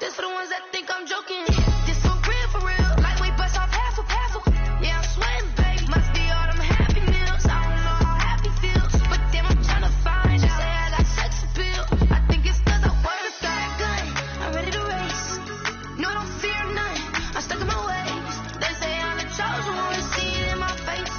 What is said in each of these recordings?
This for the ones that think I'm joking. This for real. Lightweight bust off half a. Yeah, I'm sweating, babe. Must be all them happy meals. I don't know how happy feels, but damn, I'm trying to find out. Say I got sex appeal. I think it's 'cause I work that good. I'm ready to race. No, I don't fear none. I'm stuck in my ways. They say I'm the chosen one. See it in my face.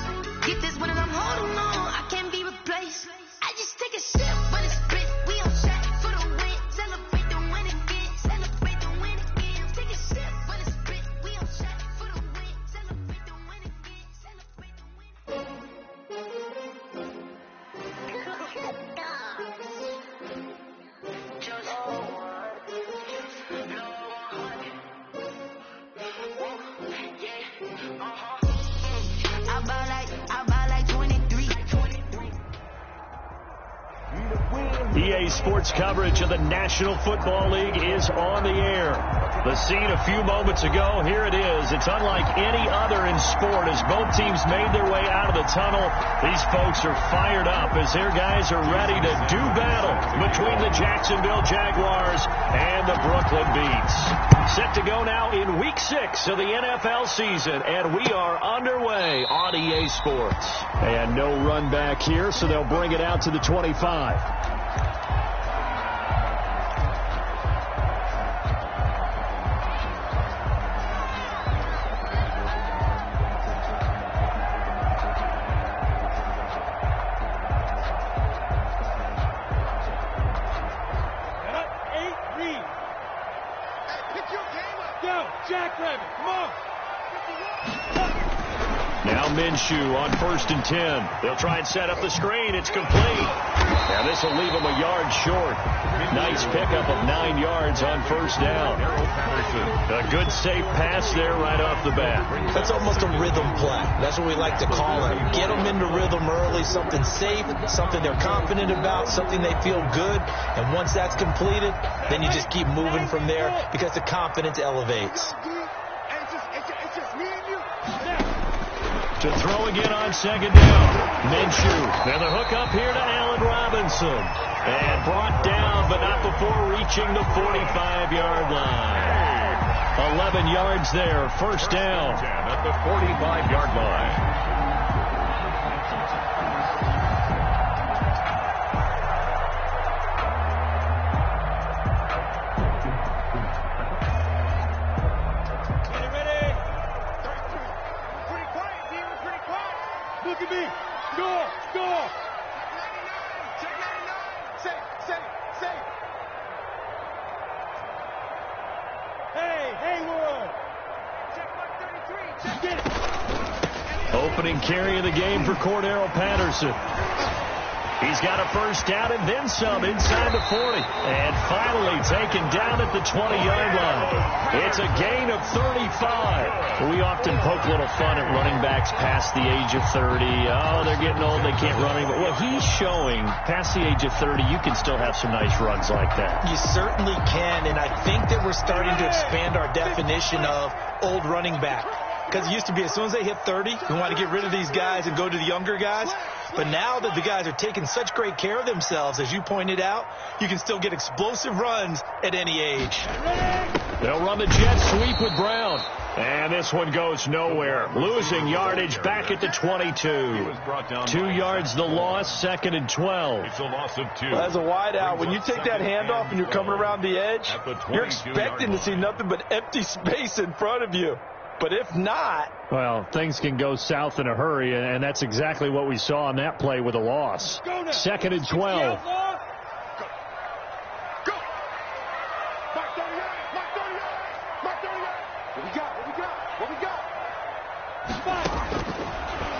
Get this when I'm holding on. I can't be replaced. I just take a sip, but it's spit. We on track for the win. Celebrate the win again. Celebrate the win again. Take a sip, but it's spit. We on track for the win. Celebrate the win again. Celebrate the win again. I buy like 23. EA Sports coverage of the National Football League is on the air. The scene a few moments ago, here it is. It's unlike any other in sport as both teams made their way out of the tunnel. These folks are fired up as their guys are ready to do battle between the Jacksonville Jaguars and the Brooklyn Beats. Set to go now in Week 6 of the NFL season, and we are underway on EA Sports. And no run back here, so they'll bring it out to the 25. Now Minshew on 1st and 10. They'll try and set up the screen. It's complete. Now this will leave him a yard short. Nice pickup of 9 yards on 1st down. A good safe pass there right off the bat. That's almost a rhythm play. That's what we like to call it. Get them into rhythm early, something safe, something they're confident about, something they feel good. And once that's completed, then you just keep moving from there because the confidence elevates. To throw again on 2nd down. Minshew. And the hook up here to Allen Robinson. And brought down, but not before reaching the 45-yard line. 11 yards there. 1st down. At the 45-yard line. Opening carry of the game for Cordero Patterson. He's got a 1st down and then some inside the 40. And finally taken down at the 20-yard line. It's a gain of 35. We often poke a little fun at running backs past the age of 30. Oh, they're getting old, they can't run anymore. Well, he's showing past the age of 30, you can still have some nice runs like that. You certainly can, and I think that we're starting to expand our definition of old running back. Because it used to be as soon as they hit 30, we want to get rid of these guys and go to the younger guys. But now that the guys are taking such great care of themselves, as you pointed out, you can still get explosive runs at any age. They'll run the jet sweep with Brown. And this one goes nowhere. Losing yardage back at the 22. 2 yards the loss, 2nd and 12. It's a loss of 2. Well, as a wide out, when you take that handoff and you're coming around the edge, you're expecting to see nothing but empty space in front of you. But if not... Well, things can go south in a hurry, and that's exactly what we saw on that play with a loss. 2nd and 12.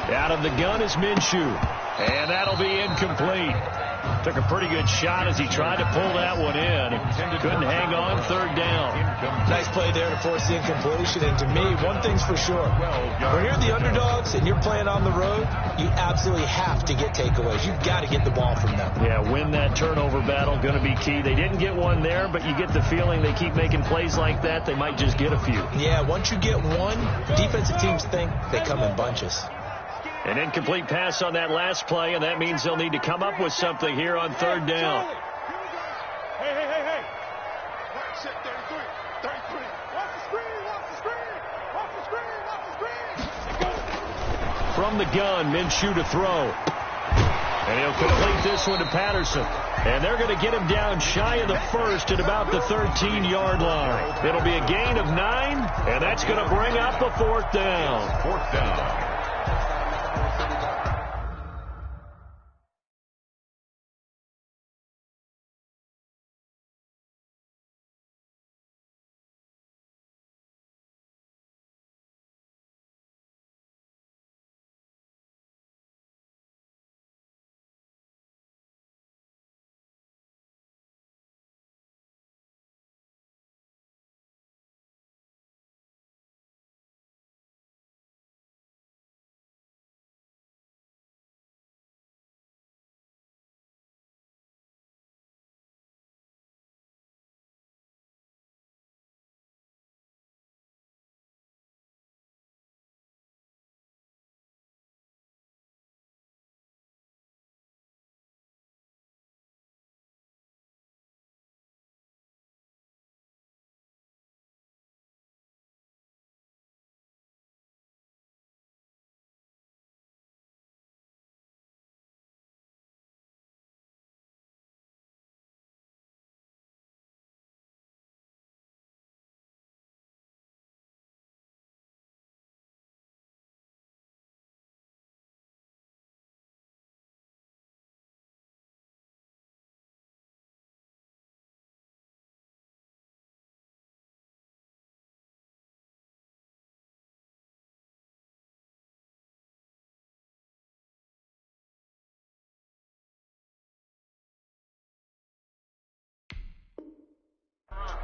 Out of the gun is Minshew. And that'll be incomplete. Took a pretty good shot as he tried to pull that one in. Couldn't hang on. 3rd down. Nice play there to force the incompletion. And to me, one thing's for sure. When you're the underdogs and you're playing on the road, you absolutely have to get takeaways. You've got to get the ball from them. Yeah, win that turnover battle. Going to be key. They didn't get one there, but you get the feeling they keep making plays like that. They might just get a few. Yeah, once you get one, defensive teams think they come in bunches. An incomplete pass on that last play, and that means they'll need to come up with something here on 3rd down. Check 33. 33. Watch the screen. Watch the screen. Watch the screen. Watch the screen. From the gun, Minshew to throw. And he'll complete this one to Patterson. And they're going to get him down shy of the first at about the 13-yard line. It'll be a gain of 9, and that's going to bring up the 4th down. 4th down.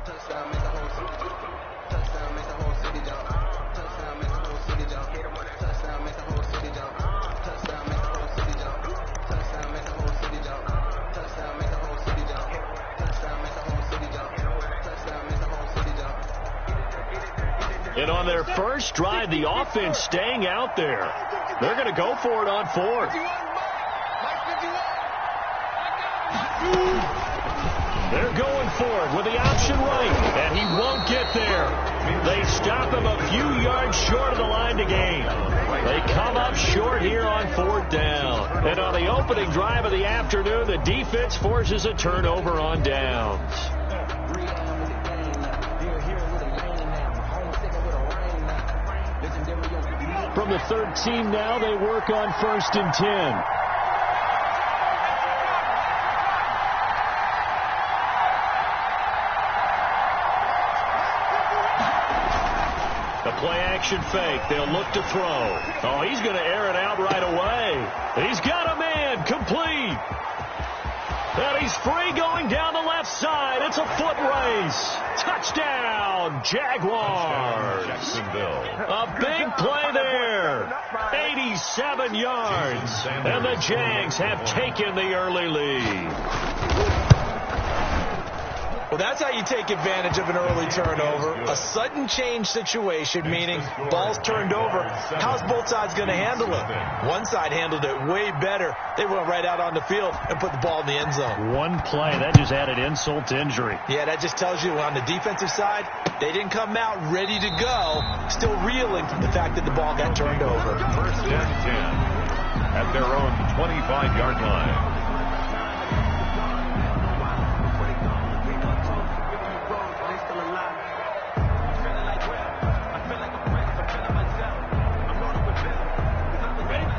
Touchdown, make the whole city jump. Touchdown, make the whole city jump. Touchdown, make the whole city jump. Touchdown, make the whole city jump. Touchdown, make the whole city jump. Touchdown, make the whole city jump. Touchdown, make the whole city jump. Touchdown, make the whole city jump. Touchdown, make the whole city jump. And on their first drive, the offense staying out there. They're going to go for it on 4th. They're going for it with the option right, and he won't get there. They stop him a few yards short of the line to gain. They come up short here on 4th down. And on the opening drive of the afternoon, the defense forces a turnover on downs. From the 13 now, they work on 1st and 10. Play-action fake. They'll look to throw. Oh, he's going to air it out right away. He's got a man. Complete. And he's free going down the left side. It's a foot race. Touchdown, Jaguars. A big play there. 87 yards. And the Jags have taken the early lead. Well, that's how you take advantage of an early turnover. A sudden change situation, meaning ball's turned over. How's both sides going to handle it? One side handled it way better. They went right out on the field and put the ball in the end zone. One play, that just added insult to injury. Yeah, that just tells you on the defensive side, they didn't come out ready to go, still reeling from the fact that the ball got turned over. 1st and 10 at their own 25-yard line.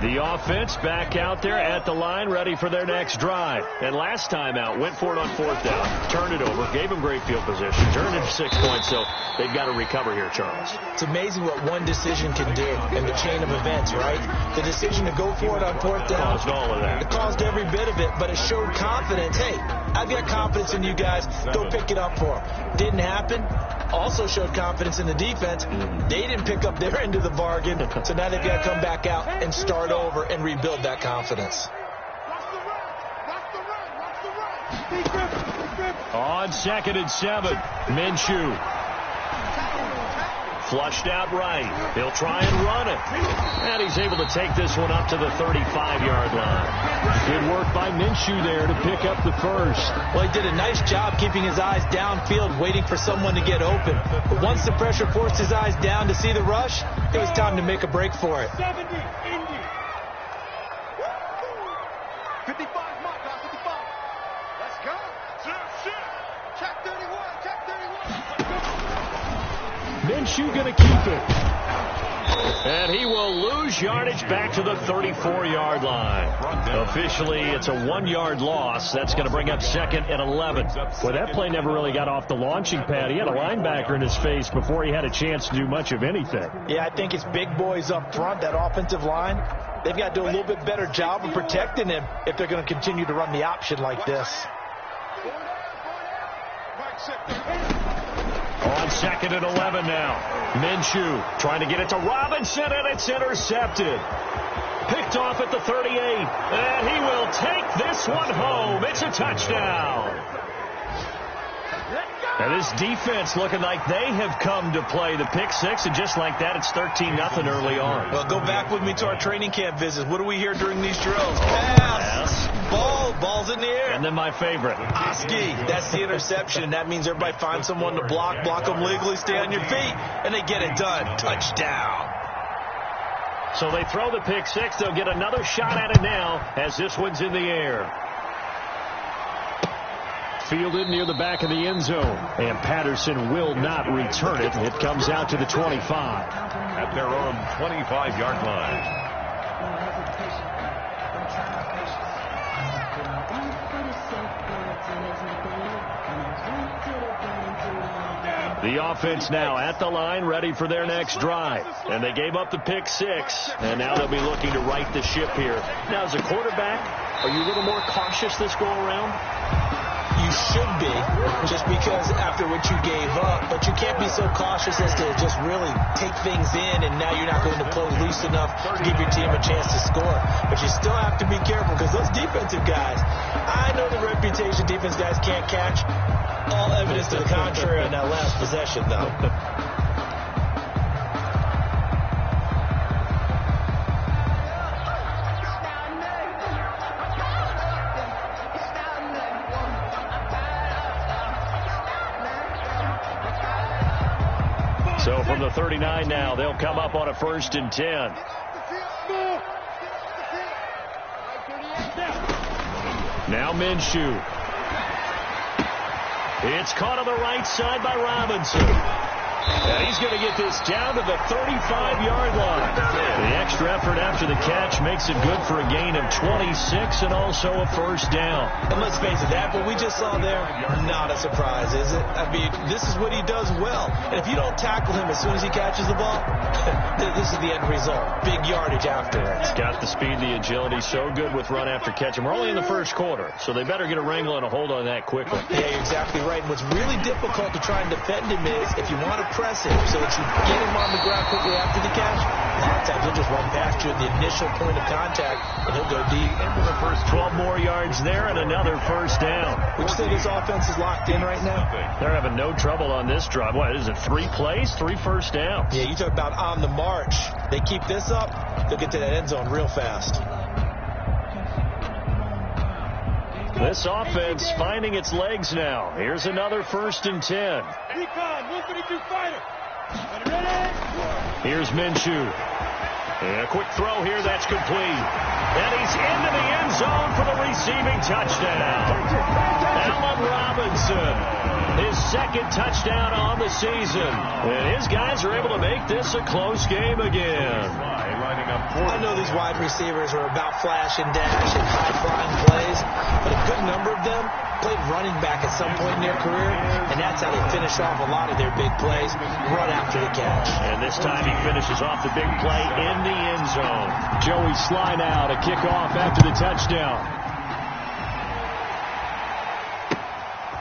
The offense back out there at the line, ready for their next drive. And last time out, went for it on 4th down, turned it over, gave them great field position, turned it 6 points, so they've got to recover here, Charles. It's amazing what one decision can do in the chain of events, right? The decision to go for it on 4th down. Caused all of that. It caused every bit of it, but it showed confidence. Hey, I've got confidence in you guys. Go pick it up for them. Didn't happen. Also showed confidence in the defense. They didn't pick up their end of the bargain, so now they've got to come back out and start over and rebuild that confidence. On 2nd and 7, Minshew Flushed out right. He'll try and run it. And he's able to take this one up to the 35-yard line. Good work by Minshew there to pick up the first. Well, he did a nice job keeping his eyes downfield, waiting for someone to get open. But once the pressure forced his eyes down to see the rush, it was time to make a break for it. 70, Indy. 55, mark, 55. Let's go. Check 31, check 31. Minshew going to keep it. And he will lose yardage back to the 34-yard line. Officially, it's a 1-yard loss. That's going to bring up 2nd and 11. Well, that play never really got off the launching pad. He had a linebacker in his face before he had a chance to do much of anything. Yeah, I think it's big boys up front, that offensive line. They've got to do a little bit better job of protecting him if they're going to continue to run the option like this. On 2nd and 11 now. Minshew trying to get it to Robinson, and it's intercepted. Picked off at the 38, and he will take this one home. It's a touchdown. And this defense looking like they have come to play. The pick six, and just like that, it's 13-0 early on. Well, go back with me to our training camp visits. What do we hear during these drills? Pass. Ball's in the air. And then my favorite. Oski, that's the interception. That means everybody finds someone to block them legally, stay on your feet, and they get it done. Touchdown. So they throw the pick six. They'll get another shot at it now as this one's in the air. Fielded near the back of the end zone. And Patterson will not return it. It comes out to the 25. At their own 25-yard line. The offense now at the line, ready for their next drive. And they gave up the pick six, and now they'll be looking to right the ship here. Now, as a quarterback, are you a little more cautious this go-around? You should be, just because after what you gave up, but you can't be so cautious as to just really take things in, and now you're not going to play loose enough to give your team a chance to score. But you still have to be careful, because those defensive guys, I know the reputation defense guys can't catch. All evidence to the contrary on that last possession, though. So from the 39 now, they'll come up on a 1st and 10. Now Minshew. It's caught on the right side by Robinson. And he's going to get this down to the 35-yard line. The extra effort after the catch makes it good for a gain of 26 and also a 1st down. And let's face it, that what we just saw there, not a surprise, is it? I mean, this is what he does well. And if you don't tackle him as soon as he catches the ball, this is the end result. Big yardage afterwards. He's got the speed, the agility, so good with run after catch. And we're only in the 1st quarter, so they better get a wrangle and a hold on that quickly. Yeah, you're exactly right. And what's really difficult to try and defend him is if you want to press him so that you get him on the ground quickly after the catch, a lot of times he'll just run past you at the initial point of contact, and he'll go deep. Into the first 12 more yards there and another 1st down. Would you say this offense is locked in right now? They're having no trouble on this drive. What is it, 3 plays, 3 1st downs? Yeah, you talk about on the march. They keep this up, they'll get to that end zone real fast. This offense finding its legs now. Here's another 1st and 10. Here's Minshew. And a quick throw here that's complete. And he's into the end zone for the receiving touchdown. Allen Robinson, his 2nd touchdown on the season. And his guys are able to make this a close game again. I know these wide receivers are about flash and dash and high-flying plays, but a good number of them played running back at some point in their career, and that's how they finish off a lot of their big plays, run after the catch. And this time he finishes off the big play in the end zone. Joey Sly now to kick off after the touchdown.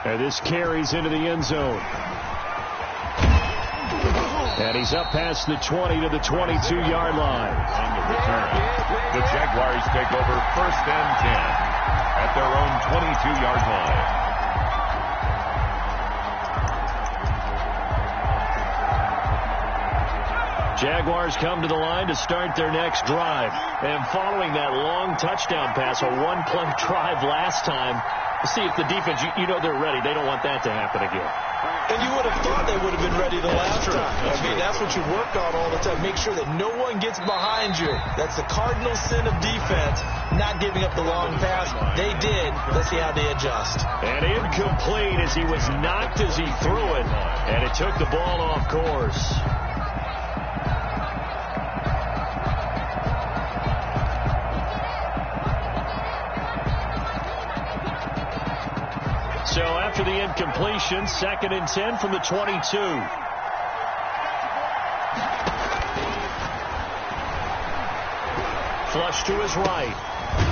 And this carries into the end zone. And he's up past the 20 to the 22-yard line. On the return, the Jaguars take over 1st and 10 at their own 22-yard line. Jaguars come to the line to start their next drive. And following that long touchdown pass, a one-play drive last time, see if the defense, you know they're ready. They don't want that to happen again. And you would have thought they would have been ready the last time. I mean, that's what you work on all the time. Make sure that no one gets behind you. That's the cardinal sin of defense, not giving up the long pass. They did. Let's see how they adjust. And incomplete as he was knocked as he threw it, and it took the ball off course. So after the incompletion, 2nd and 10 from the 22. Flush to his right.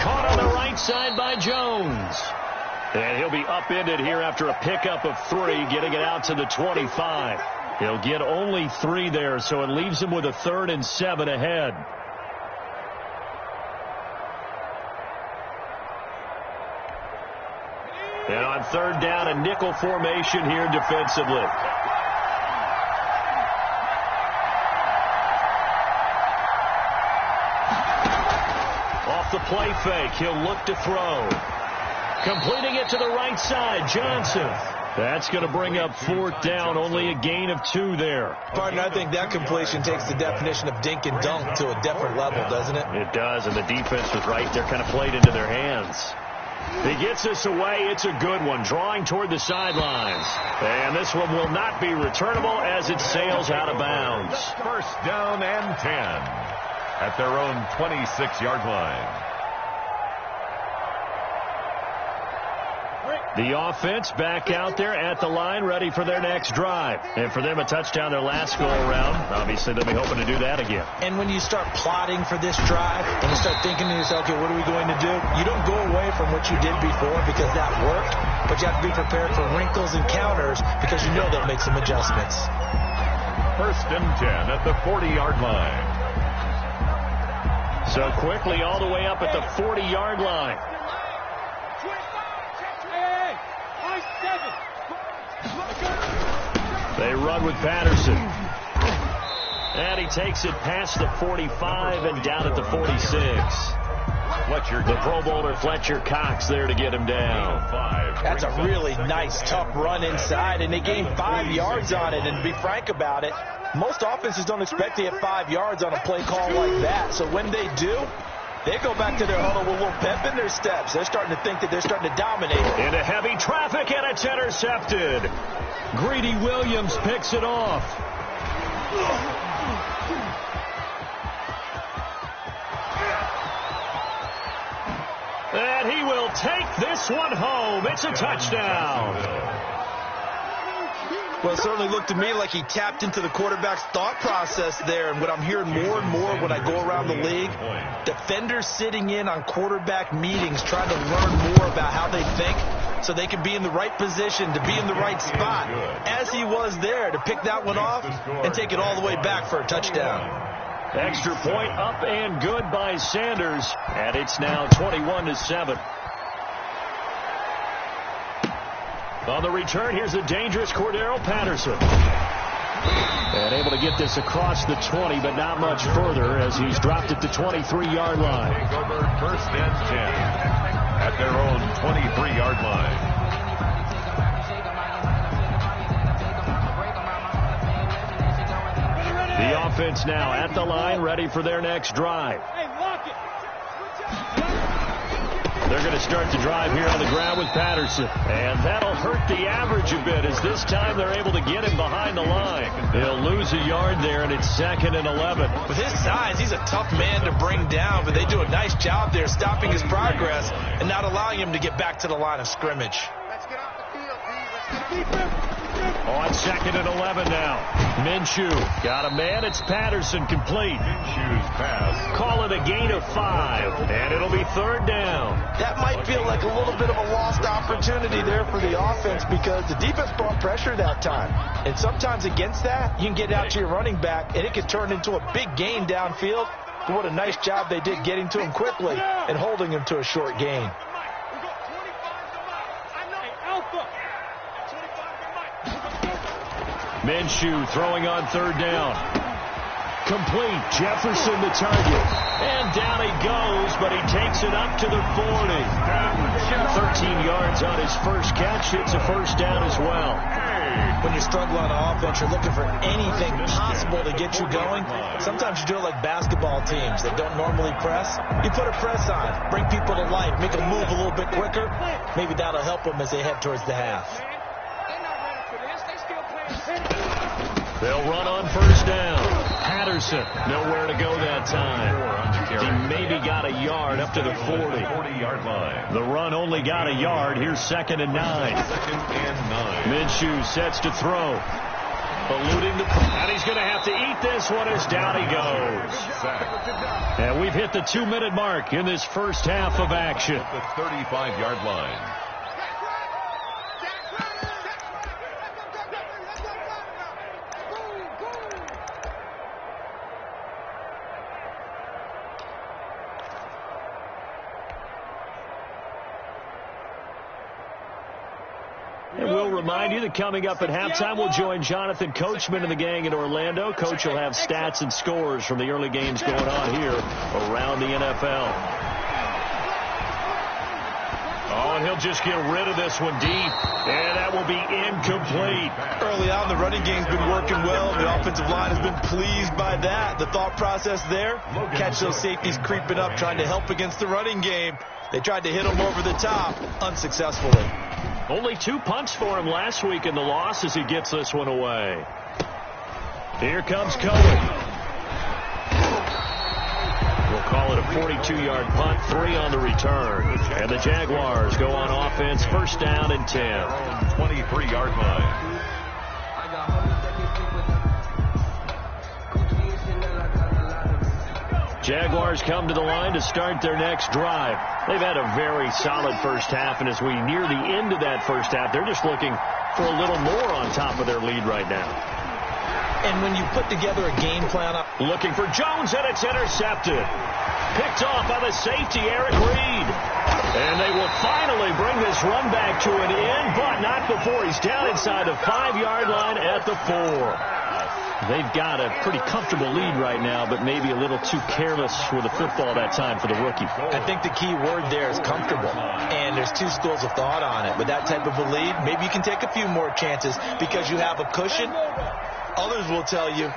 Caught on the right side by Jones. And he'll be upended here after a pickup of 3, getting it out to the 25. He'll get only 3 there, so it leaves him with a 3rd and 7 ahead. And on 3rd down, a nickel formation here defensively. Off the play fake, he'll look to throw. Completing it to the right side, Johnson. That's going to bring up 4th down, only a gain of 2 there. Partner, I think that completion takes the definition of dink and dunk to a different level, doesn't it? It does, and the defense was right there, kind of played into their hands. He gets this away. It's a good one, drawing toward the sidelines. And this one will not be returnable as it sails out of bounds. 1st down and 10 at their own 26-yard line. The offense back out there at the line, ready for their next drive. And for them, a touchdown their last go-around. Obviously, they'll be hoping to do that again. And when you start plotting for this drive, when you start thinking to yourself, okay, what are we going to do? You don't go away from what you did before because that worked, but you have to be prepared for wrinkles and counters because you know they'll make some adjustments. 1st and 10 at the 40-yard line. So quickly all the way up at the 40-yard line. They run with Patterson. And he takes it past the 45 and down at the 46. The Pro Bowler Fletcher Cox there to get him down. That's a really nice, tough run inside, and they gained 5 yards on it. And to be frank about it, most offenses don't expect to get 5 yards on a play call like that. So when they do, they go back to their huddle with a little pep in their steps. They're starting to think that they're starting to dominate. Into heavy traffic, and it's intercepted. Greedy Williams picks it off. And he will take this one home. It's a touchdown. Well, it certainly looked to me like he tapped into the quarterback's thought process there. And what I'm hearing more and more when I go around the league, defenders sitting in on quarterback meetings trying to learn more about how they think so they can be in the right position, to be in the right spot, as he was there to pick that one off and take it all the way back for a touchdown. Extra point up and good by Sanders, and it's now 21-7. On the return, here's the dangerous Cordero Patterson. And able to get this across the 20, but not much further as he's dropped at the 23-yard line. Take over 1st and 10 at their own 23-yard line. The offense now at the line, ready for their next drive. They're going to start the drive here on the ground with Patterson. And that'll hurt the average a bit as this time they're able to get him behind the line. They'll lose a yard there, and it's 2nd and 11. With his size, he's a tough man to bring down, but they do a nice job there stopping his progress and not allowing him to get back to the line of scrimmage. Let's get off the field, D. Let's get defense. On 2nd and 11 now. Minshew got a man. It's Patterson complete. Minshew's pass. Call it a gain of 5, and it'll be 3rd down. That might feel like a little bit of a lost opportunity there for the offense because the defense brought pressure that time. And sometimes against that, you can get out to your running back, and it could turn into a big gain downfield. But what a nice job they did getting to him quickly and holding him to a short gain. Minshew throwing on 3rd down. complete. Jefferson the target. And down he goes, but he takes it up to the 40. 13 yards on his first catch. It's a first down as well. When you're struggling on offense, you're looking for anything possible to get you going. Sometimes you do it like basketball teams that don't normally press. You put a press on, bring people to life, make them move a little bit quicker. Maybe that'll help them as they head towards the half. They'll run on first down. Patterson, nowhere to go that time. He maybe got a yard up to the 40-yard line. The run only got a yard. Here's 2nd and 9. Minshew sets to throw. Eluding the... And he's going to have to eat this one as down he goes. And we've hit the 2-minute mark in this first half of action. The 35-yard line. And we'll remind you that coming up at halftime, we'll join Jonathan Coachman and the gang in Orlando. Coach will have stats and scores from the early games going on here around the NFL. Oh, and he'll just get rid of this one deep. And that will be incomplete. Early on, the running game's been working well. The offensive line has been pleased by that. The thought process there, catch those safeties creeping up, trying to help against the running game. They tried to hit him over the top, unsuccessfully. Only 2 punts for him last week in the loss as he gets this one away. Here comes Cohen. We'll call it a 42-yard punt, 3 on the return. And the Jaguars go on offense, first down and 10. 23-yard line. Jaguars come to the line to start their next drive. They've had a very solid first half, and as we near the end of that first half, they're just looking for a little more on top of their lead right now. And when you put together a game plan... Looking for Jones, and it's intercepted. Picked off by the safety, Eric Reed. And they will finally bring this run back to an end, but not before he's down inside the 5-yard line at the 4. They've got a pretty comfortable lead right now, but maybe a little too careless with the football that time for the rookie. I think the key word there is comfortable. And there's 2 schools of thought on it. With that type of a lead, maybe you can take a few more chances because you have a cushion. Others will tell you,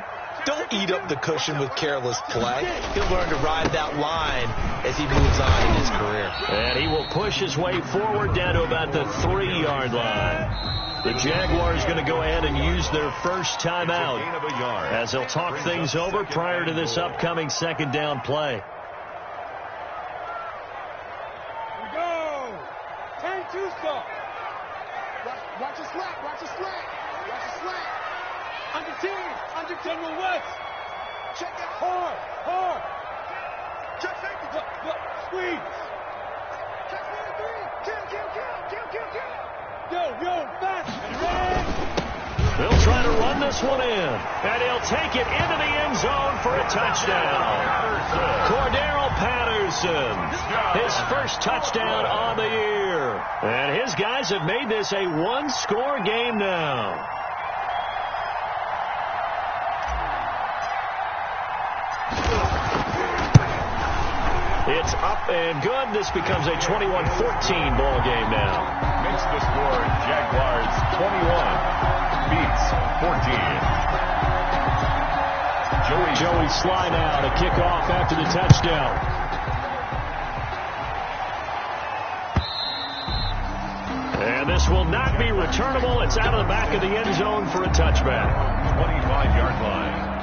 don't eat up the cushion with careless play. He'll learn to ride that line as he moves on in his career. And he will push his way forward down to about the 3-yard line. The Jaguars going to go ahead and use their first timeout as they'll talk things over prior to this upcoming second down play. We go. 10-2 stop. Watch your slack. Watch your slack. Watch your slack. Under 10. Under 10 with West. Check it. Hard. Hard. Check safety. Look. Squeeze. Check 1 3. Kill. Yo, fast. They'll try to run this one in, and he'll take it into the end zone for a touchdown. Cordero Patterson, his first touchdown on the year. And his guys have made this a 1-score game now. It's up and good. This becomes a 21-14 ball game now. Makes the score Jaguars 21, Beats 14. Joey Sly now to kick off after the touchdown. And this will not be returnable. It's out of the back of the end zone for a touchback. 25-yard line.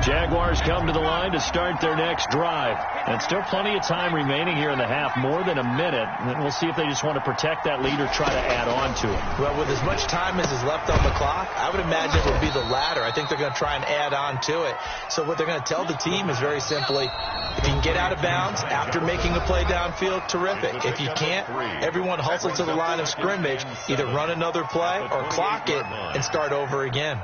Jaguars come to the line to start their next drive. And still plenty of time remaining here in the half, more than a minute. And we'll see if they just want to protect that lead or try to add on to it. Well, with as much time as is left on the clock, I would imagine it would be the latter. I think they're going to try and add on to it. So what they're going to tell the team is very simply, if you can get out of bounds after making a play downfield, terrific. If you can't, everyone hustle to the line of scrimmage, either run another play or clock it and start over again.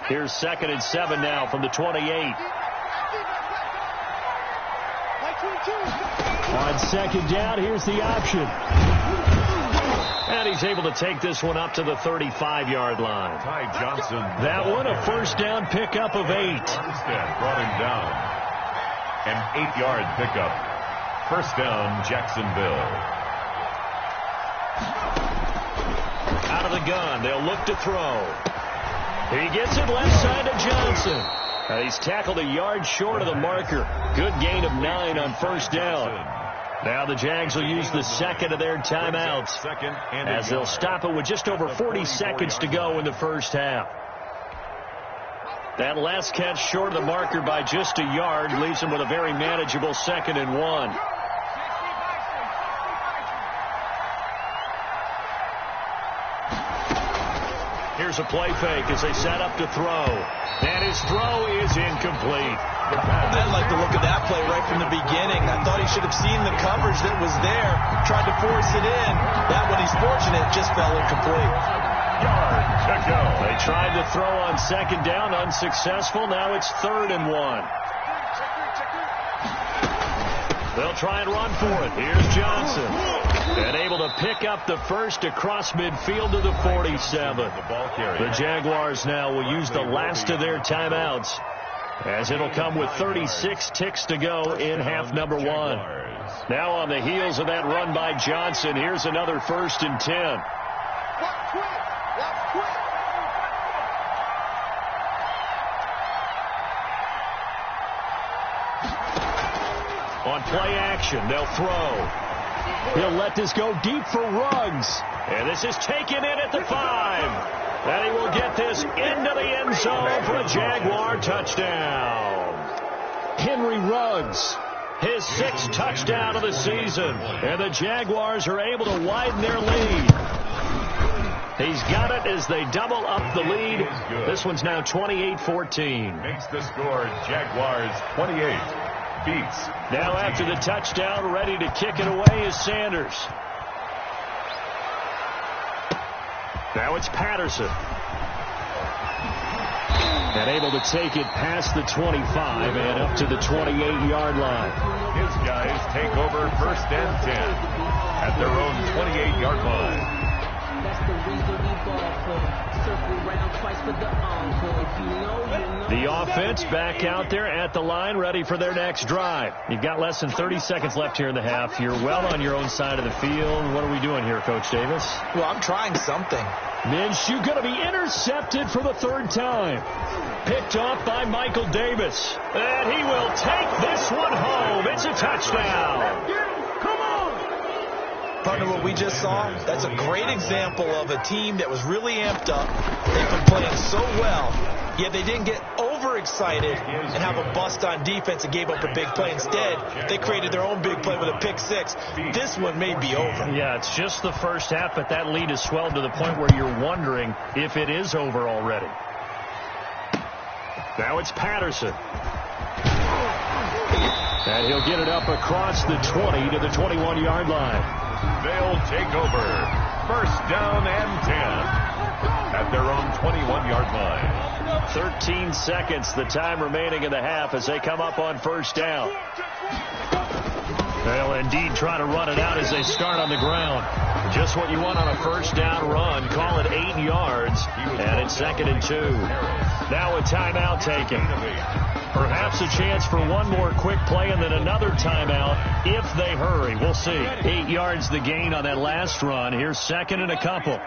Here's 2nd and 7 now from the 28. On 2nd down, here's the option. And he's able to take this one up to the 35-yard line. Ty Johnson. That one a first down pickup of 8. Armstead brought him down. An 8-yard pickup. First down, Jacksonville. Out of the gun. They'll look to throw. He gets it left side to Johnson. He's tackled a yard short of the marker. Good gain of 9 on first down. Now the Jags will use the second of their timeouts as they'll stop it with just over 40 seconds to go in the first half. That last catch short of the marker by just a yard leaves him with a very manageable 2nd and 1. Here's a play fake as they set up to throw. And his throw is incomplete. I like the look of that play right from the beginning. I thought he should have seen the coverage that was there, tried to force it in. That one, he's fortunate, just fell incomplete. Yard to go. They tried to throw on 2nd down, unsuccessful. Now it's 3rd and 1. They'll try and run for it. Here's Johnson. And able to pick up the first across midfield to the 47. The Jaguars now will use the last of their timeouts, as it'll come with 36 ticks to go in half number 1. Now on the heels of that run by Johnson, here's another 1st and 10. On play action, they'll throw. He'll let this go deep for Ruggs. And this is taken in at the 5. And he will get this into the end zone for a Jaguar touchdown. Henry Ruggs, his 6th touchdown of the season. And the Jaguars are able to widen their lead. He's got it as they double up the lead. This one's now 28-14. Makes the score Jaguars 28. Beats. Now after the touchdown, ready to kick it away is Sanders. Now it's Patterson. And able to take it past the 25 and up to the 28-yard line. His guys take over 1st and 10 at their own 28-yard line. That's the reason we ball for. Circle round twice for the encore. You know. The offense back out there at the line, ready for their next drive. You've got less than 30 seconds left here in the half. You're well on your own side of the field. What are we doing here, Coach Davis? Well, I'm trying something. Minshew going to be intercepted for the 3rd time. Picked off by Michael Davis. And he will take this one home. It's a touchdown. Partner, what we just saw, that's a great example of a team that was really amped up. They've been playing so well, yet they didn't get overexcited and have a bust on defense and gave up a big play. Instead, they created their own big play with a pick 6. This one may be over. Yeah, it's just the first half, but that lead has swelled to the point where you're wondering if it is over already. Now it's Patterson. And he'll get it up across the 20 to the 21-yard line. They'll take over 1st down and 10 at their own 21-yard line. 13 seconds, the time remaining in the half as they come up on 1st down. They'll indeed try to run it out as they start on the ground. Just what you want on a 1st down run. Call it 8 yards, and it's 2nd and 2. Now a timeout taken. Perhaps a chance for one more quick play and then another timeout if they hurry. We'll see. 8 yards the gain on that last run. Here's 2nd and a couple.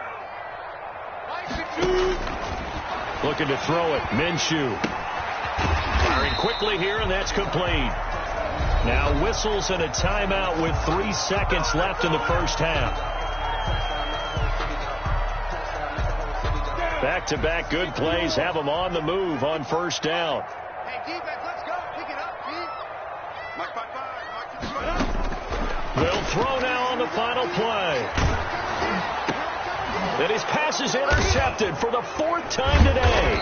Looking to throw it. Minshew. Firing quickly here, and that's complete. Now whistles and a timeout with 3 seconds left in the first half. Back-to-back good plays have them on the move on 1st down. Hey, defense, let's go. Pick it up, G. Mark by 5. They'll throw now on the final play. And his pass is intercepted for the 4th time today.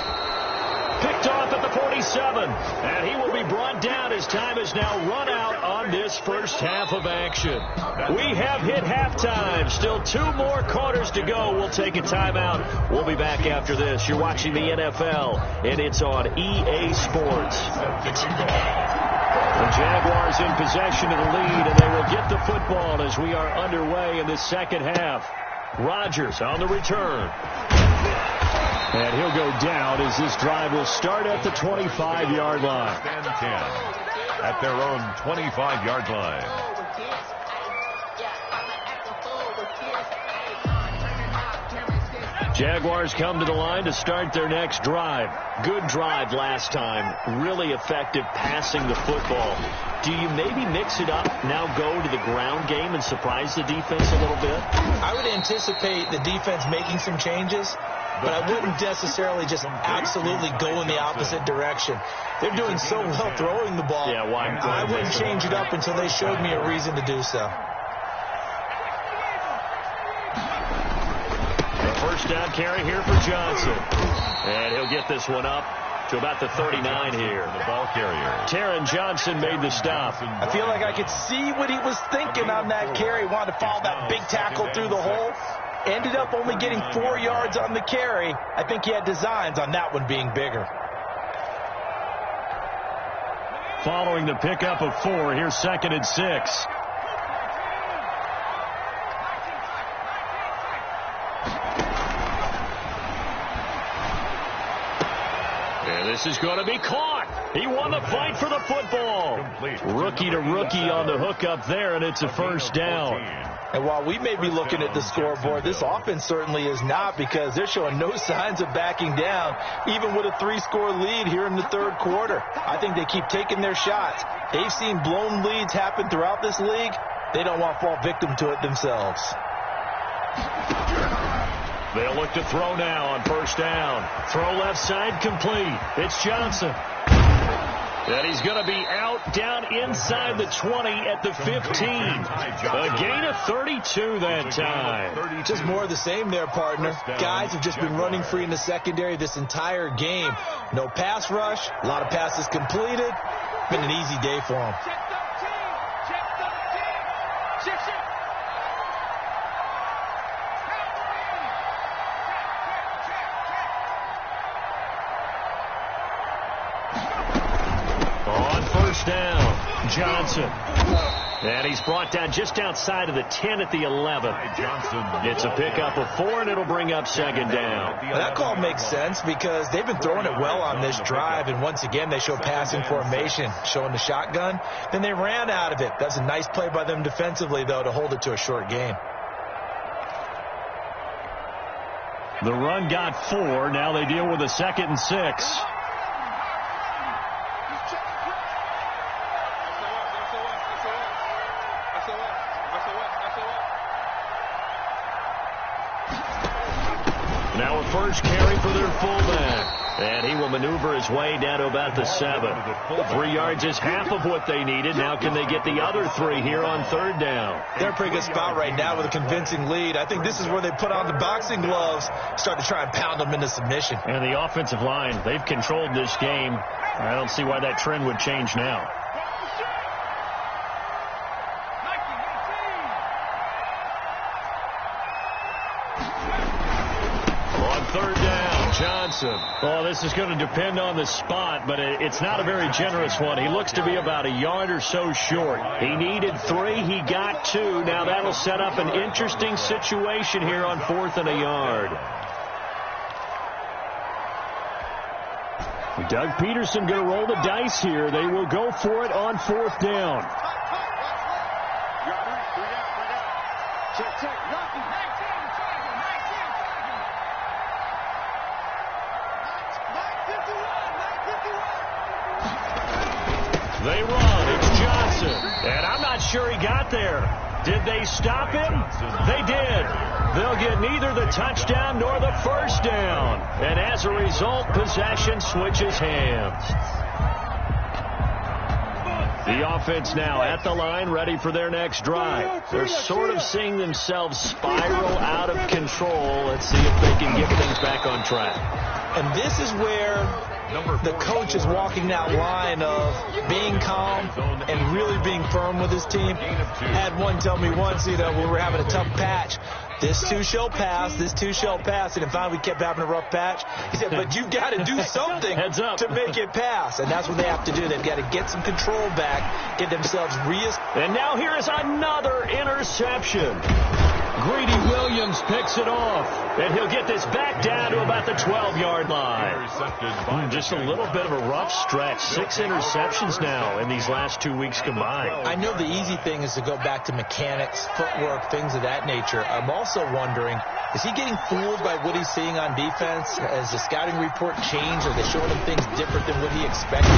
Picked off at the the 47. And he will be brought down as time is now run out on this first half of action. We have hit halftime. Still 2 more quarters to go. We'll take a timeout. We'll be back after this. You're watching the NFL, and it's on EA Sports. The Jaguars in possession of the lead, and they will get the football as we are underway in the second half. Rodgers on the return. And he'll go down as this drive will start at the 25-yard line. Stand 10 at their own 25-yard line. Jaguars come to the line to start their next drive. Good drive last time. Really effective passing the football. Do you maybe mix it up, now go to the ground game and surprise the defense a little bit? I would anticipate the defense making some changes, but I wouldn't necessarily just absolutely go in the opposite direction. They're doing so well throwing the ball. Yeah, why? I wouldn't change it up until they showed me a reason to do so. First down carry here for Johnson. And he'll get this one up to about the 39 here. The ball carrier. Taron Johnson made the stop. I feel like I could see what he was thinking on that carry. Wanted to follow that big tackle through the hole. Ended up only getting 4 yards on the carry. I think he had designs on that one being bigger. Following the pickup of 4, here's 2nd and 6. This is going to be caught. He won the fight for the football. Rookie to rookie on the hook up there, and it's a first down. And while we may be looking at the scoreboard, this offense certainly is not, because they're showing no signs of backing down, even with a 3-score lead here in the third quarter. I think they keep taking their shots. They've seen blown leads happen throughout this league. They don't want to fall victim to it themselves. They'll look to throw now on first down. Throw left side complete. It's Johnson. And he's going to be out down inside the 20 at the 15. A gain of 32 that time. Just more of the same there, partner. Guys have just been running free in the secondary this entire game. No pass rush. A lot of passes completed. Been an easy day for them. Down, Johnson. And he's brought down just outside of the 10 at the 11. It's a pickup of 4, and it'll bring up 2nd down. Well, that call makes sense because they've been throwing it well on this drive, and once again they show passing formation, showing the shotgun. Then they ran out of it. That's a nice play by them defensively, though, to hold it to a short gain. The run got 4. Now they deal with a 2nd and 6. Now a first carry for their fullback. And he will maneuver his way down to about the 7. 3 yards is half of what they needed. Now can they get the other 3 here on third down? They're in a pretty good spot right now with a convincing lead. I think this is where they put on the boxing gloves, start to try and pound them into submission. And the offensive line, they've controlled this game. I don't see why that trend would change now. Third down, Johnson. Oh, this is going to depend on the spot, but it's not a very generous one. He looks to be about a yard or so short. He needed 3. He got 2. Now that'll set up an interesting situation here on 4th and a yard. Doug Peterson going to roll the dice here. They will go for it on 4th down. They run. It's Johnson. And I'm not sure he got there. Did they stop him? They did. They'll get neither the touchdown nor the first down. And as a result, possession switches hands. The offense now at the line, ready for their next drive. They're sort of seeing themselves spiral out of control. Let's see if they can get things back on track. And this is where The coach is walking that line of being calm and really being firm with his team. I had one tell me once, when we were having a tough patch, this too shall pass, this too shall pass. And finally we kept having a rough patch. He said, but you've got to do something to make it pass. And that's what they have to do. They've got to get some control back, get themselves And now here is another interception. Greedy Williams picks it off, and he'll get this back down to about the 12-yard line. Just a little bit of a rough stretch. 6 interceptions now in these last 2 weeks combined. I know the easy thing is to go back to mechanics, footwork, things of that nature. I'm also wondering, is he getting fooled by what he's seeing on defense? Has the scouting report changed? Are they showing him things different than what he expected?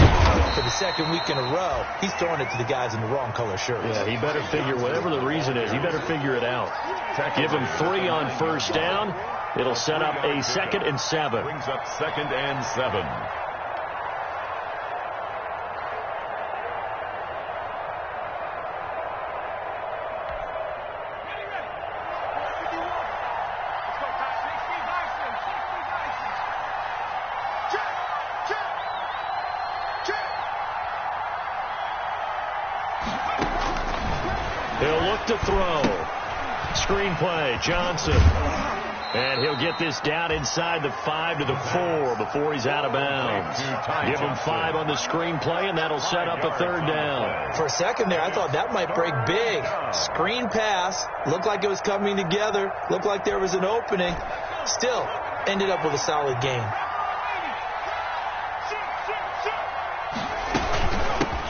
For the second week in a row, he's throwing it to the guys in the wrong color shirts. Yeah, he better figure, whatever the reason is, he better figure it out. Give him 3 on first down. It'll set up a 2nd and 7. Brings up 2nd and 7. He'll look to throw. Screenplay, Johnson. And he'll get this down inside the 5 to the 4 before he's out of bounds. Give him 5 on the screenplay, and that'll set up a 3rd down. For a second there, I thought that might break big. Screen pass. Looked like it was coming together. Looked like there was an opening. Still, ended up with a solid game.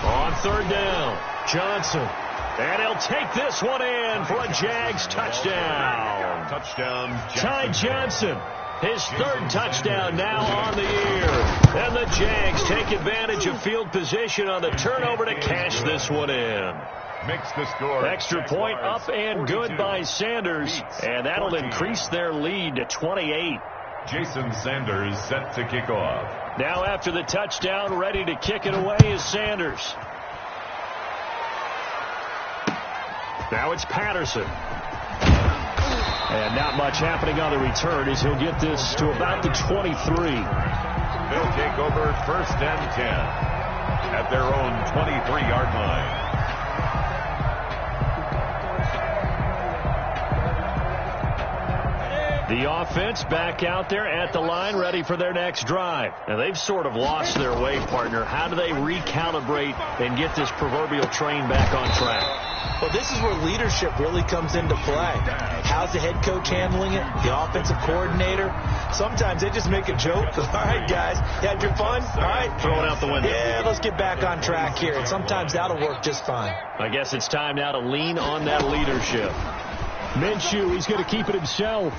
On 3rd down, Johnson. And he'll take this one in for a Jags touchdown. Ty Johnson, his 3rd touchdown now on the year. And the Jags take advantage of field position on the turnover to cash this one in. Makes the score. Extra point up and good by Sanders. And that'll increase their lead to 28. Jason Sanders set to kick off. Now after the touchdown, ready to kick it away is Sanders. Now it's Patterson. And not much happening on the return as he'll get this to about the 23. They'll take over 1st and 10 at their own 23-yard line. The offense back out there at the line, ready for their next drive. Now, they've sort of lost their way, partner. How do they recalibrate and get this proverbial train back on track? Well, this is where leadership really comes into play. How's the head coach handling it? The offensive coordinator? Sometimes they just make a joke. All right, guys, you had your fun? All right. Throw it out the window. Yeah, let's get back on track here. And sometimes that'll work just fine. I guess it's time now to lean on that leadership. Minshew, he's going to keep it himself.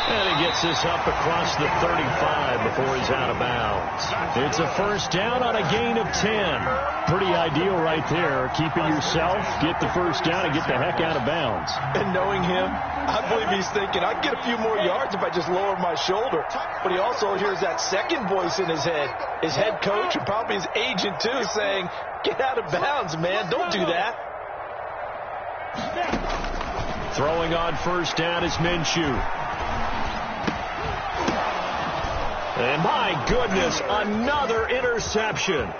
And he gets this up across the 35 before he's out of bounds. It's a 1st down on a gain of 10. Pretty ideal right there. Keeping yourself, get the 1st down, and get the heck out of bounds. And knowing him, I believe he's thinking, I'd get a few more yards if I just lower my shoulder. But he also hears that second voice in his head. His head coach and probably his agent, too, saying, get out of bounds, man. Don't do that. Throwing on 1st down is Minshew. And my goodness, another interception.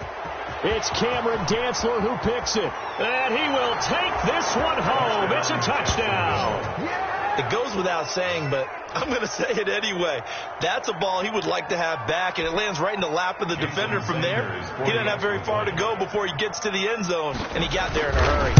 It's Cameron Dantzler who picks it. And he will take this one home. It's a touchdown. It goes without saying, but I'm going to say it anyway. That's a ball he would like to have back, and it lands right in the lap of the defender from there. He doesn't have very far to go before he gets to the end zone, and he got there in a hurry.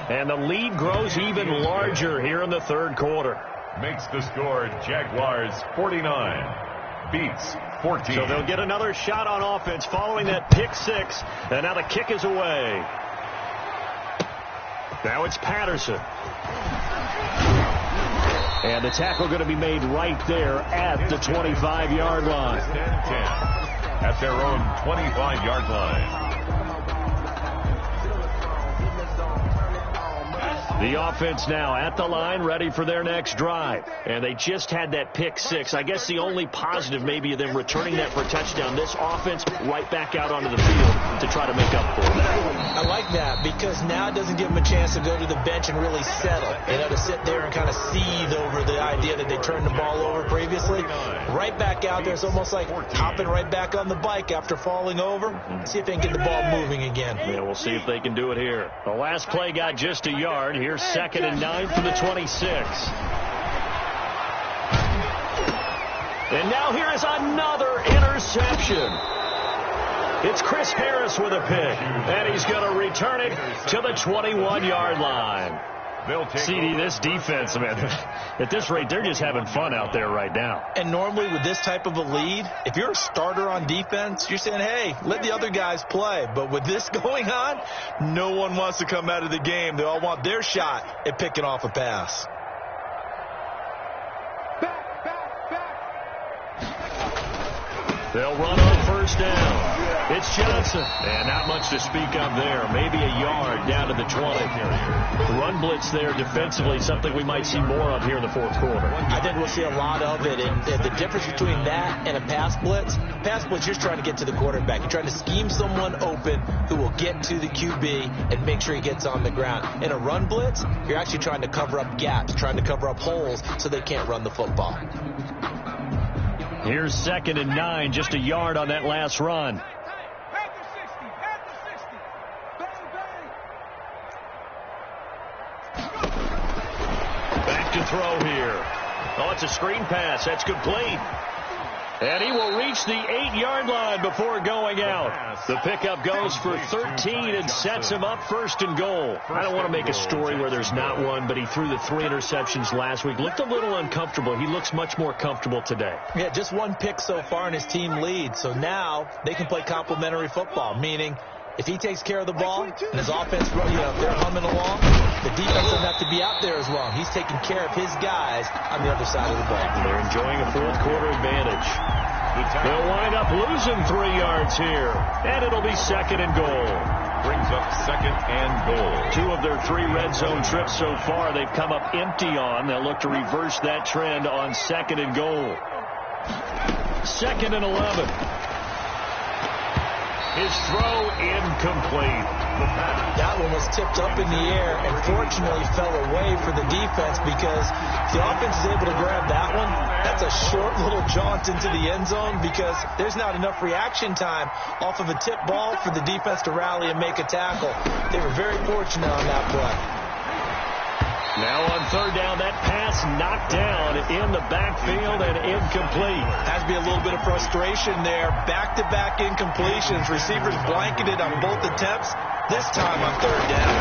And the lead grows even larger here in the 3rd quarter. Makes the score Jaguars 49, beats 14. So they'll get another shot on offense following that pick 6. And now the kick is away. Now it's Patterson. And the tackle going to be made right there at the 25-yard line. 10 at their own 25-yard line. The offense now at the line, ready for their next drive. And they just had that pick six. I guess the only positive maybe of them returning that for a touchdown. This offense right back out onto the field to try to make up for it. I like that because now it doesn't give them a chance to go to the bench and really settle. To sit there and kind of seethe over the idea that they turned the ball over previously. Right back out there. It's almost like hopping right back on the bike after falling over. See if they can get the ball moving again. Yeah, we'll see if they can do it here. The last play got just a yard. Here's 2nd and 9 from the 26. And now here is another interception. It's Chris Harris with a pick, and he's going to return it to the 21-yard line. CD, this defense, man, at this rate, they're just having fun out there right now. And normally with this type of a lead, if you're a starter on defense, you're saying, hey, let the other guys play. But with this going on, no one wants to come out of the game. They all want their shot at picking off a pass. They'll run on first down. It's Johnson. And not much to speak of there. Maybe a yard down to the 20. Run blitz there defensively, something we might see more of here in the fourth quarter. I think we'll see a lot of it. And the difference between that and a pass blitz, you're just trying to get to the quarterback. You're trying to scheme someone open who will get to the QB and make sure he gets on the ground. In a run blitz, you're actually trying to cover up gaps, trying to cover up holes so they can't run the football. Here's 2nd and 9, just a yard on that last run. Back to throw here. Oh, it's a screen pass. That's complete. And he will reach the 8-yard line before going out. The pickup goes for 13 and sets him up 1st and goal. I don't want to make a story where there's not one, but he threw the 3 interceptions last week. Looked a little uncomfortable. He looks much more comfortable today. Yeah, just 1 pick so far and his team leads. So now they can play complementary football, meaning if he takes care of the ball and his offense, if they're humming along, the defense doesn't have to be out there as well. He's taking care of his guys on the other side of the ball. They're enjoying a fourth quarter advantage. They'll wind up losing 3 yards here, and it'll be 2nd and goal. Brings up 2nd and goal. 2 of their 3 red zone trips so far they've come up empty on. They'll look to reverse that trend on 2nd and goal. 2nd and 11. His throw incomplete. That one was tipped up in the air and fortunately fell away for the defense because the offense is able to grab that one. That's a short little jaunt into the end zone because there's not enough reaction time off of a tip ball for the defense to rally and make a tackle. They were very fortunate on that play. Now on 3rd down, that pass knocked down in the backfield and incomplete. Has to be a little bit of frustration there. Back-to-back incompletions. Receivers blanketed on both attempts. This time on 3rd down.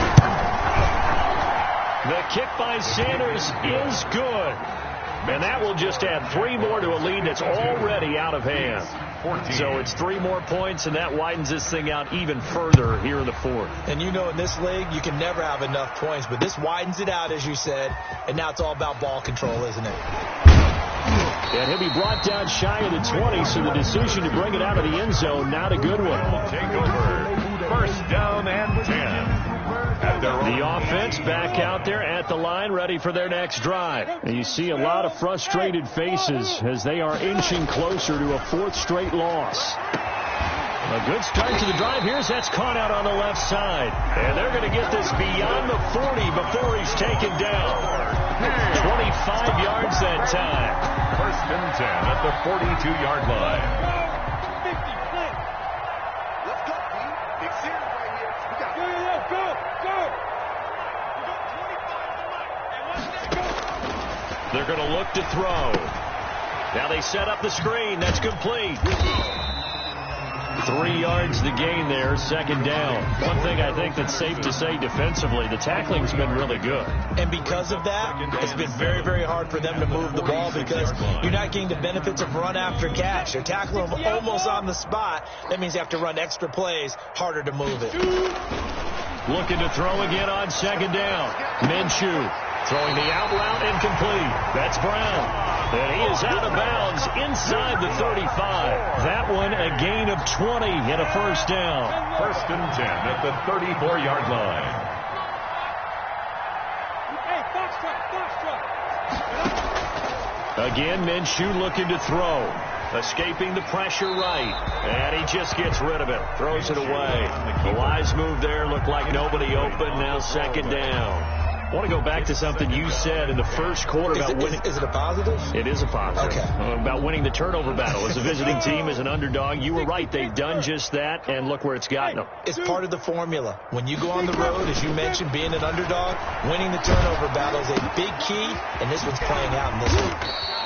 The kick by Sanders is good. And that will just add 3 more to a lead that's already out of hand. So it's 3 more points, and that widens this thing out even further here in the 4th. And in this league, you can never have enough points. But this widens it out, as you said. And now it's all about ball control, isn't it? And he'll be brought down shy of the 20, so the decision to bring it out of the end zone, not a good one. Take over. 1st down and 10. The offense back out there at the line, ready for their next drive. And you see a lot of frustrated faces as they are inching closer to a 4th straight loss. A good start to the drive. That's caught out on the left side. And they're going to get this beyond the 40 before he's taken down. 25 yards that time. 1st and 10 at the 42-yard line. They're going to look to throw. Now they set up the screen. That's complete. 3 yards the gain there, 2nd down. One thing I think that's safe to say defensively, the tackling's been really good. And because of that, it's been very, very hard for them to move the ball because you're not getting the benefits of run after catch. They're tackling them almost on the spot. That means you have to run extra plays, harder to move it. Looking to throw again on 2nd down. Minshew throwing the out route incomplete. That's Brown. And he is out of bounds inside the 35. That one a gain of 20 and a 1st down. 1st and 10 at the 34-yard line. Again, Minshew looking to throw. Escaping the pressure right. And he just gets rid of it. Throws it away. The wise move there. Looked like nobody open. Now second down. I want to go back to something you said in the first quarter about winning. Is it a positive? It is a positive. Okay. About winning the turnover battle. As a visiting team, as an underdog, you were right. They've done just that, and look where it's gotten them. It's part of the formula. When you go on the road, as you mentioned, being an underdog, winning the turnover battle is a big key, and this one's playing out in this one.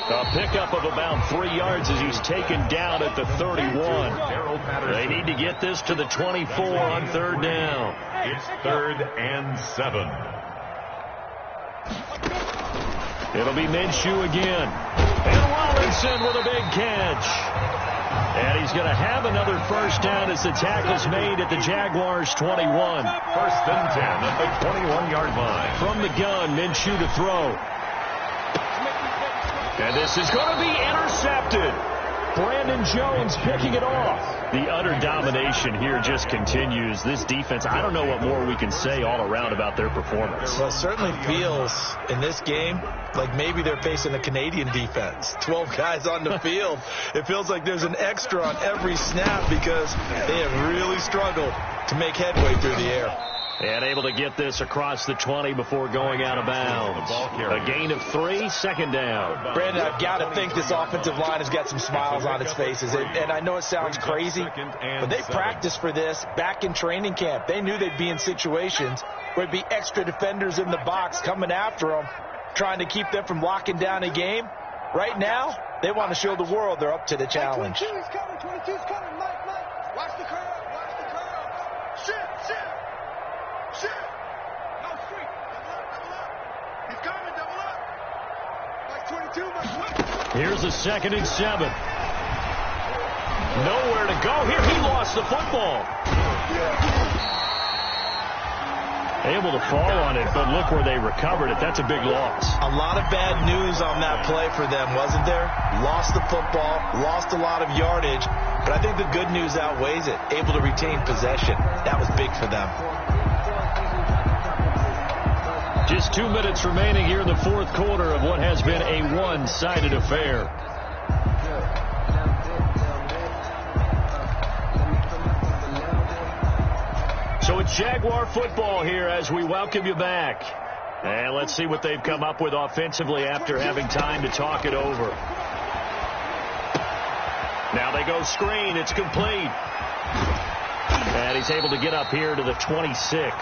A pickup of about 3 yards as he's taken down at the 31. They need to get this to the 24 on third down. It's 3rd and 7. It'll be Minshew again. And Robinson with a big catch. And he's going to have another first down as the tackle's made at the Jaguars' 21. 1st and 10 at the 21-yard line. From the gun, Minshew to throw. And this is going to be intercepted. Brandon Jones picking it off. The utter domination here just continues. This defense, I don't know what more we can say all around about their performance. Well, it certainly feels in this game like maybe they're facing a Canadian defense. 12 guys on the field. It feels like there's an extra on every snap because they have really struggled to make headway through the air. And able to get this across the 20 before going out of bounds. A gain of 3, second down. Brandon, I've got to think this offensive line has got some smiles on its faces. And I know it sounds crazy, but they practiced for this back in training camp. They knew they'd be in situations where there'd be extra defenders in the box coming after them, trying to keep them from locking down a game. Right now, they want to show the world they're up to the challenge. 22's coming, 22's coming, Mike. Watch the curve, watch the curve. Shit. No street. Double up. He's coming, double up. Like 22, Mike. Here's a 2nd and 7. Nowhere to go here. He lost the football. Able to fall on it, but look where they recovered it. That's a big loss. A lot of bad news on that play for them, wasn't there? Lost the football, lost a lot of yardage, but I think the good news outweighs it. Able to retain possession. That was big for them. Just 2 minutes remaining here in the fourth quarter of what has been a one-sided affair. So it's Jaguar football here as we welcome you back. And let's see what they've come up with offensively after having time to talk it over. Now they go screen. It's complete. And he's able to get up here to the 26.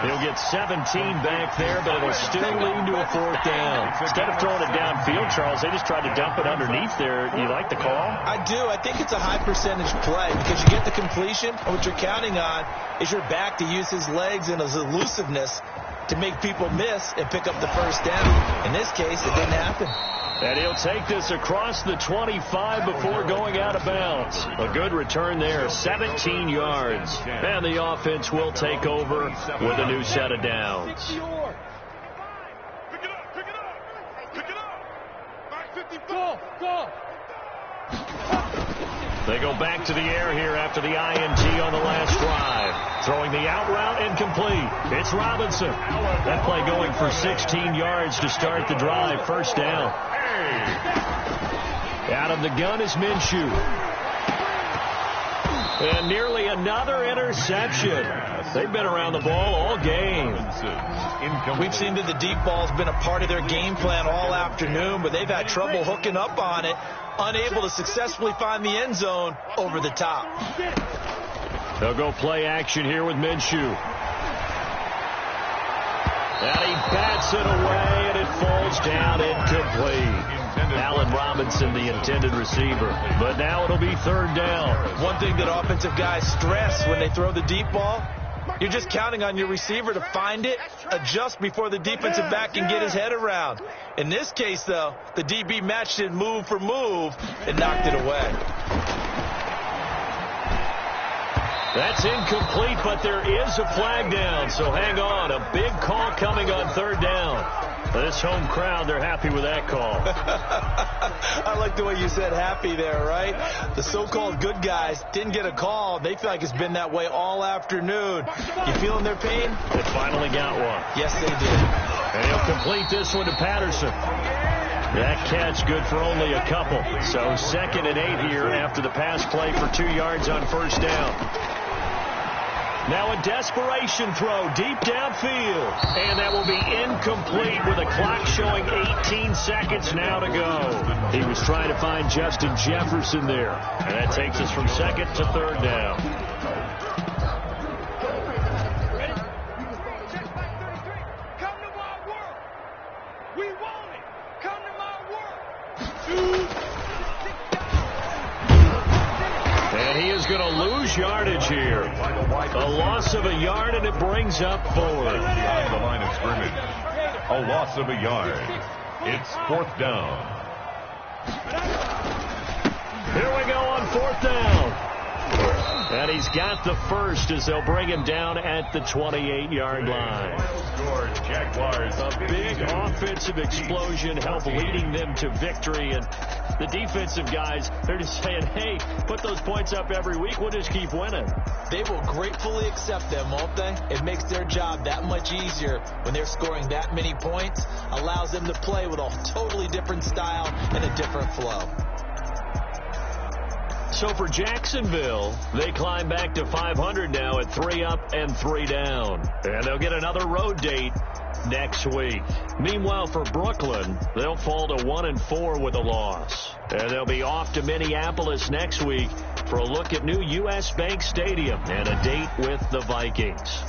He'll get 17 back there, but it'll still lead to a 4th down. Instead of throwing it downfield, Charles, they just tried to dump it underneath there. You like the call? I do. I think it's a high percentage play because you get the completion, and what you're counting on is your back to use his legs and his elusiveness to make people miss and pick up the first down. In this case, it didn't happen. And he'll take this across the 25 before going out of bounds. A good return there, 17 yards. And the offense will take over with a new set of downs. Pick it up. Back 54. Go. They go back to the air here after the INT on the last drive. Throwing the out route incomplete. It's Robinson. That play going for 16 yards to start the drive. First down. Out of the gun is Minshew. And nearly another interception. They've been around the ball all game. We've seen that the deep ball's been a part of their game plan all afternoon, but they've had trouble hooking up on it, unable to successfully find the end zone over the top. They'll go play action here with Minshew. And he bats it away, and it falls down incomplete. Allen Robinson, the intended receiver. But now it'll be 3rd down. One thing that offensive guys stress when they throw the deep ball, you're just counting on your receiver to find it, adjust before the defensive back can get his head around. In this case, though, the DB matched it move for move and knocked it away. That's incomplete, but there is a flag down, so hang on. A big call coming on 3rd down. This home crowd, they're happy with that call. I like the way you said happy there, right? The so-called good guys didn't get a call. They feel like it's been that way all afternoon. You feeling their pain? They finally got one. Yes, they did. And he'll complete this one to Patterson. That catch good for only a couple. So 2nd and 8 here after the pass play for 2 yards on first down. Now a desperation throw deep downfield. And that will be incomplete with a clock showing 18 seconds now to go. He was trying to find Justin Jefferson there. And that takes us from 2nd to 3rd down. And he is going to lose yardage here. A loss of a yard, and it brings up 4. Behind the line of scrimmage. A loss of a yard. It's 4th down. Here we go on 4th down. And he's got the first as they'll bring him down at the 28-yard line. Jaguars. A big offensive explosion helped leading them to victory. And the defensive guys, they're just saying, hey, put those points up every week. We'll just keep winning. They will gratefully accept them, won't they? It makes their job that much easier when they're scoring that many points. Allows them to play with a totally different style and a different flow. So for Jacksonville, they climb back to 500 now at 3 up and 3 down. And they'll get another road date next week. Meanwhile, for Brooklyn, they'll fall to 1-4 with a loss. And they'll be off to Minneapolis next week for a look at new U.S. Bank Stadium and a date with the Vikings.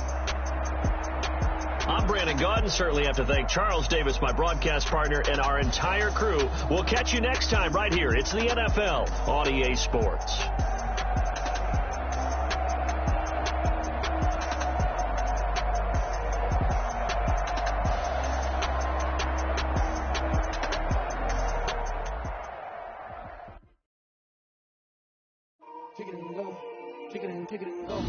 I'm Brandon Gaudin. Certainly have to thank Charles Davis, my broadcast partner, and our entire crew. We'll catch you next time right here. It's the NFL on EA Sports. Take it and go. Take it and go.